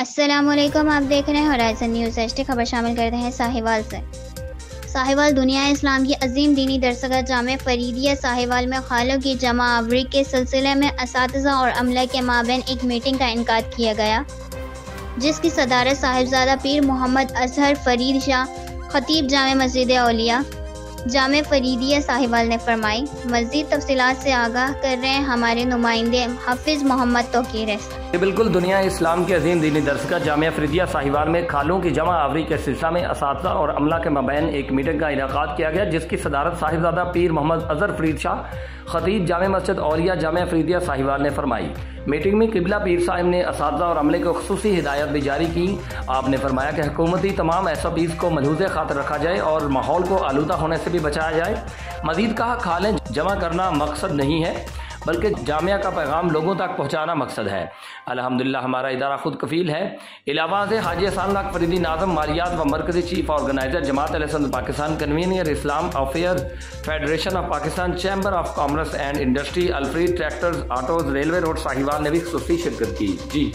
अस्सलामुअलैकुम, आप देख रहे हैं होराइज़न न्यूज़ एचडी। खबर शामिल करते हैं साहिवाल से। साहिवाल दुनिया इस्लाम की अजीम दीनी दरसगाह जामे फरीदिया साहिवाल में खालों की जमा आवरी के सिलसिले में असातिज़ा और अमला के माबैन एक मीटिंग का इनेकाद किया गया, जिसकी सदारत साहिबजादा पीर मोहम्मद अजहर फरीद शाह खतीब जामे मस्जिद औलिया जामे फरीदिया साहिवाल ने फरमाई। मज़ीद तफसीलात से आगाह कर रहे हैं हमारे नुमाइंदे हाफिज़ मोहम्मद तौकीर। बिल्कुल दुनिया इस्लाम के अजीम दीनी दरसगाह जामिया फरीदिया साहिवाल में खालों की जमा आवरी के सिलसिला में असातिज़ा और अमला के मबैन एक मीटिंग का इनेकाद किया गया, जिसकी सदारत साहिबजादा पीर मोहम्मद अजहर फरीद शाह खतीब जामे मस्जिद औलिया जामिया फरीदिया साहिवाल ने फरमाई। मीटिंग में किबला पीर साहिब ने असातिज़ा और अमले को खुसूसी हिदायत भी जारी की। आपने फरमाया कि हुकूमती तमाम SOPs को मलहूज़ खातिर रखा जाए और माहौल को आलूदा होने से भी बचाया जाए। मज़ीद कहा, खालें जमा करना मकसद नहीं है बल्कि जामिया का पैगाम लोगों तक पहुँचाना मकसद है। अल्हम्दुलिल्लाह हमारा इदारा खुद कफील है। इलावा से हाजी हसन लाख फरीदी नाज़म मालियात व मरकज़ी chief organiser Jamaat Ahle Pakistan, convener Islam affair federation of Pakistan, chamber of commerce and industry, Alfreed tractors, autos, railway road Sahiwal ने भी खुसूसी शिरकत की। जी।